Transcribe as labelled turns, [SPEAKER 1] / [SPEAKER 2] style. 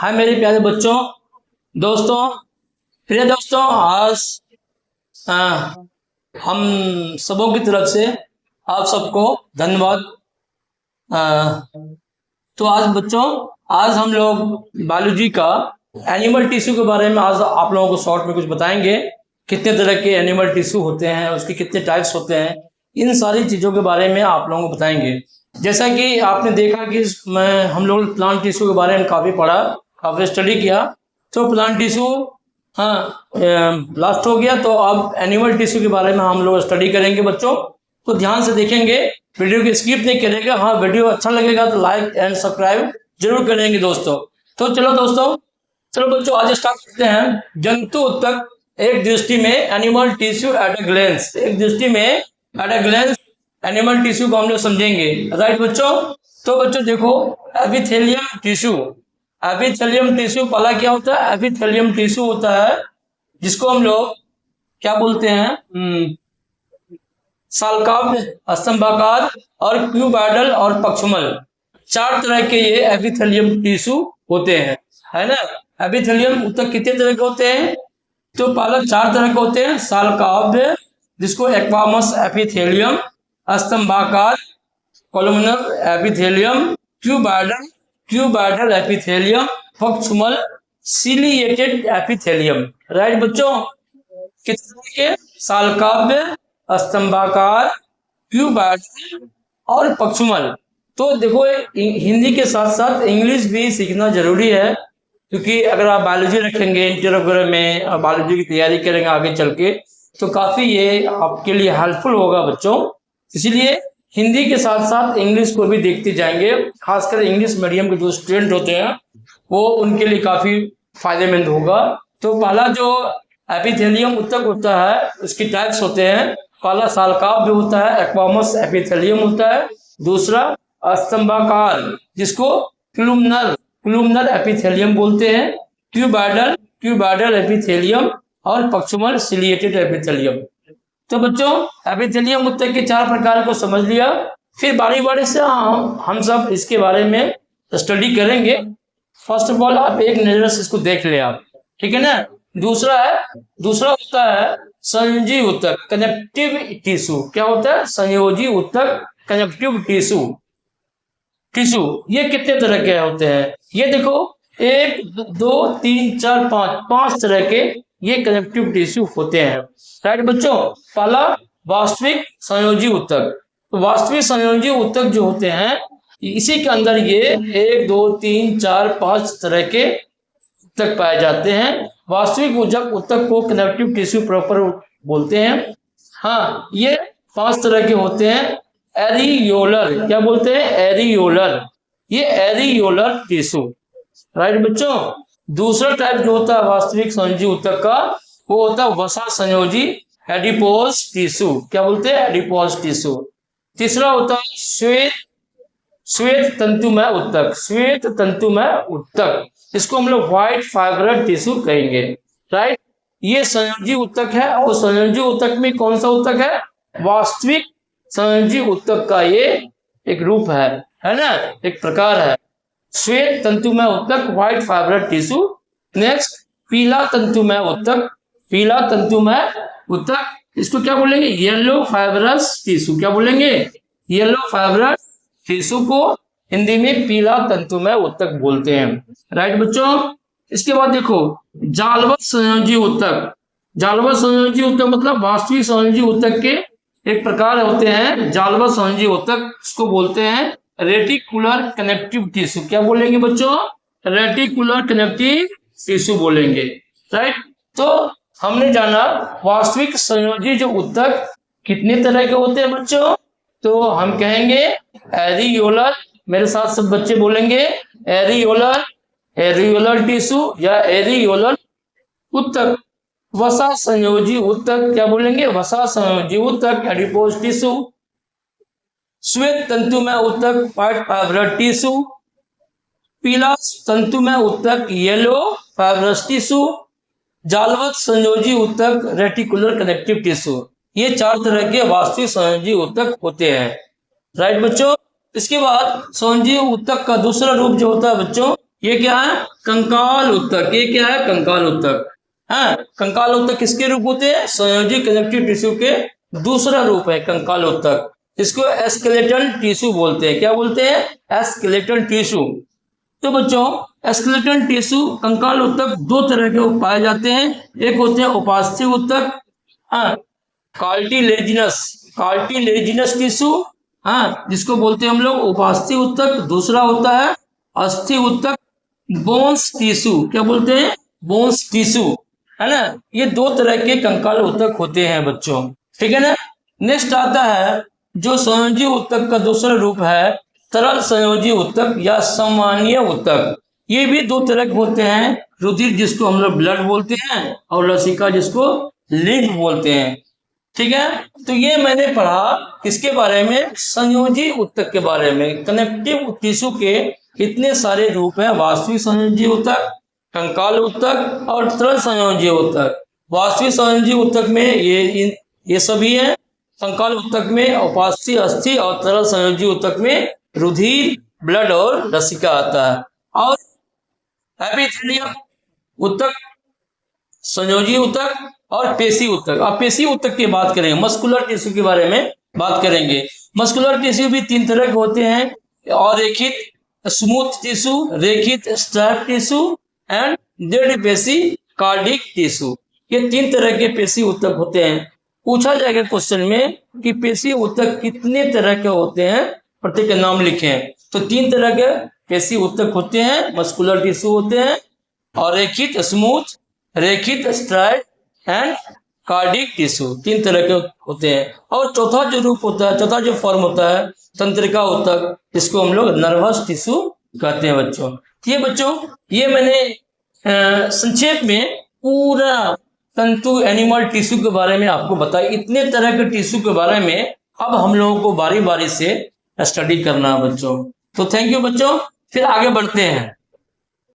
[SPEAKER 1] हाय मेरे प्यारे बच्चों, दोस्तों, प्रिय दोस्तों। आज हम सबों की तरफ से आप सबको धन्यवाद। आ, तो आज बच्चों, आज हम लोग बायोलॉजी का एनिमल टिश्यू के बारे में आज आप लोगों को शॉर्ट में कुछ बताएंगे। कितने तरह के एनिमल टिश्यू होते हैं, उसके कितने टाइप्स होते हैं, इन सारी चीज़ों के बारे में आप लोगों को बताएंगे। जैसा कि आपने देखा कि हम लोग प्लांट टिश्यू के बारे में काफ़ी पढ़ा, काफ़ी स्टडी किया। तो प्लांट टिश्यू लास्ट हो गया, तो अब एनिमल टिश्यू के बारे में हम लोग स्टडी करेंगे बच्चों। तो ध्यान से देखेंगे, वीडियो को स्किप नहीं करेगा। हाँ, वीडियो अच्छा लगेगा तो लाइक एंड सब्सक्राइब जरूर करेंगे दोस्तों। तो चलो दोस्तों, चलो बच्चों आज स्टार्ट करते हैं। जंतु ऊतक एक दृष्टि में, animal tissue at a glens. एक दृष्टि में at a glens animal tissue को हम लोग समझेंगे, राइट बच्चों। तो बच्चों देखो, एपिथेलियम टिश्यू। एपिथेलियम टिश्यू पहला क्या होता है? एपिथेलियम टिश्यू होता है जिसको हम लोग क्या बोलते हैं? सालकाभ, स्तंभाकार और क्यूबॉइडल और पक्षमल, चार तरह के ये एपिथेलियम टिश्यू होते हैं, है ना। एपिथेलियम ऊतक कितने तरह के होते हैं? तो पहला चार तरह के होते हैं। सालकाभ जिसको एक्वामस एपिथेलियम, स्तंभाकार कोलुमनर एपिथेलियम, क्यूबॉइडल एपिथेलियम, पक्षमल सिलिएटेड एपिथेलियम, राइट बच्चों। कितने के? सालकाभ, स्तंभाकार, क्यूबॉइडल और पक्षमल। तो देखो, हिंदी के साथ साथ इंग्लिश भी सीखना जरूरी है, क्योंकि अगर आप बायोलॉजी रखेंगे इंटर वगैरह में और बायोलॉजी की तैयारी करेंगे आगे चल के, तो काफ़ी ये आपके लिए हेल्पफुल होगा बच्चों। इसीलिए हिंदी के साथ साथ इंग्लिश को भी देखते जाएंगे। खासकर इंग्लिश मीडियम के जो स्टूडेंट होते हैं वो उनके लिए काफ़ी फायदेमंद होगा। तो पहला जो एपिथेलियम ऊतक होता है उसकी टाइप्स होते हैं। पहला सालकाभ भी होता है, एक्वामस एपिथेलियम होता है। दूसरा स्तंभाकार जिसको क्लुमनर एपिथेलियम बोलते हैं, क्यूबॉइडल एपिथेलियम और पक्षमल सिलिएटेड एपिथेलियम। तो बच्चों, एपिथेलियम ऊतक के चार प्रकार को समझ लिया। फिर बारी बारी से हम सब इसके बारे में स्टडी करेंगे। फर्स्ट ऑफ ऑल आप एक नजर से इसको देख ले आप, ठीक है ना। दूसरा होता है संयोजी ऊतक, कनेक्टिव टिश्यू। क्या होता है? संयोजी ऊतक, कनेक्टिव टिश्यू। ये कितने तरह के होते हैं? ये देखो, 1 2 3 4 5 तरह के ये कनेक्टिव टिश्यू होते हैं, राइट बच्चों। पहला वास्तविक संयोजी ऊतक। तो वास्तविक संयोजी ऊतक जो होते हैं, इसी के अंदर ये 1 2 3 4 5 तरह के ऊतक पाए जाते हैं। वास्तविक ऊतक को कनेक्टिव टिश्यू प्रॉपर बोलते हैं। हाँ, ये 5 तरह के होते हैं। एरियोलर, क्या बोलते हैं? एरियोलर। ये एरियोलर टिश्यू, राइट बच्चों। दूसरा टाइप जो होता है वास्तविक संयोजी ऊतक का, वो होता है वसा संयोजी एडिपोज टिश्यू। क्या बोलते हैं? Adipose tissue. तीसरा होता है श्वेत तंतुमय ऊतक, इसको हम लोग व्हाइट फाइब्रस टिश्यू कहेंगे, राइट। ये संयोजी ऊतक है। और संयोजी ऊतक में कौन सा ऊतक है? वास्तविक संयोजी ऊतक का ये एक रूप है ना, एक प्रकार है। श्वेत तंतुमय ऊतक, व्हाइट फाइब्रस टिश्यू। नेक्स्ट, पीला तंतुमय ऊतक, इसको क्या बोलेंगे? Yellow fibrous tissue. क्या बोलेंगे? येलो फाइब्रस टिश्यू को हिंदी में पीला तंतुमय ऊतक बोलते हैं, राइट बच्चों। इसके बाद देखो, जालवत संयोजी ऊतक मतलब वास्तविक संयोजी ऊतक के एक प्रकार होते हैं। जालवत संयोजी ऊतक, इसको बोलते हैं रेटिकुलर कनेक्टिव टिश्यू। क्या बोलेंगे बच्चों? रेटिकुलर कनेक्टिव टिश्यू बोलेंगे, राइट। तो हमने जाना वास्तविक संयोजी जो ऊतक कितने तरह के होते हैं बच्चों। तो हम कहेंगे एरियोलर, मेरे साथ सब बच्चे बोलेंगे एरियोलर टिश्यू या एरियोलर ऊतक। वसा संयोजी ऊतक, क्या बोलेंगे? वसा संयोजी ऊतक, एडिपोज टिश्यू। श्वेत तंतुमय ऊतक, व्हाइट फाइब्रस टिश्यू। पीला तंतुमय ऊतक, येलो फाइब्रस टिश्यू। जालवत संयोजी ऊतक, रेटिकुलर कनेक्टिव टिश्यू। ये चार तरह के वास्तविक संयोजी ऊतक होते हैं, राइट बच्चों। इसके बाद संयोजी ऊतक का दूसरा रूप जो होता है बच्चों, ये क्या है? कंकाल उत्तक। ये क्या है? कंकाल उत्तक। हाँ, कंकाल उत्तक किसके रूप होते हैं? संयोजी कनेक्टिव टिश्यू के दूसरा रूप है कंकाल उत्तक, इसको स्केलेटल टिश्यू बोलते हैं। क्या बोलते हैं? Skeletal tissue. तो बच्चों स्केलेटल टिश्यू कंकाल उत्तक दो तरह के पाए जाते हैं। एक होते हैं उपास्थि उत्तक, हाँ, कार्टिलेजिनस टिश्यू, हाँ, जिसको बोलते हैं हम लोग उपास्थि उत्तक। दूसरा होता है अस्थि उत्तक, बोन्स टिश्यू। क्या बोलते हैं? बोन्स टिश्यू, है ना। ये दो तरह के कंकाल उत्तक होते हैं बच्चों, ठीक है ना। नेक्स्ट आता है जो संयोजी उत्तक का दूसरा रूप है तरल संयोजी उत्तक या सामान्य उत्तक। ये भी दो तरह के होते हैं, रुधिर जिसको हम लोग ब्लड बोलते हैं और लसिका जिसको लिम्फ बोलते हैं, ठीक है। तो ये मैंने पढ़ा किसके बारे में? संयोजी उत्तक के बारे में। कनेक्टिव टिश्यू के कितने सारे रूप हैं? वास्तविक संयोजी उत्तक, कंकाल उत्तक और तरल संयोजी उत्तक। वास्तविक संयोजी उत्तक में ये सभी हैं। कंकाल उत्तक में उपास्थि, अस्थि और तरल संयोजी उत्तक में रुधिर, ब्लड और लसिका आता है। और एपिथेलियम उत्तक, संयोजी उत्तक और पेशी उत्तक। अब पेशी उत्तक की बात करेंगे, मस्कुलर टिश्यू के बारे में बात करेंगे। मस्कुलर टिश्यू भी तीन तरह के होते हैं, और रेखित स्मूथ टिश्यू, रेखित स्ट्रैप टिश्यू एंड डेड पेशी कार्डिक टिश्यू। ये तीन तरह के पेशी उत्तक होते हैं। पूछा जाएगा क्वेश्चन में कि पेशी उत्तक कितने तरह के होते हैं, प्रत्येक का नाम लिखें। तो तीन तरह के पेशी उत्तक होते हैं, मस्कुलर टिश्यू होते हैं और रेखित स्मूथ, रेखित स्ट्राइड एंड कार्डिक टिश्यू, तीन तरह के होते हैं। और चौथा जो रूप होता है, चौथा जो फॉर्म होता है तंत्रिका उत्तक, जिसको हम लोग नर्वस टिश्यू कहते हैं बच्चों। ये बच्चों ये मैंने संक्षेप में पूरा तंतु एनिमल टिश्यू के बारे में आपको बताया। इतने तरह के टिश्यू के बारे में अब हम लोगों को बारी बारी से स्टडी करना है बच्चों। तो थैंक यू बच्चों, फिर आगे बढ़ते हैं।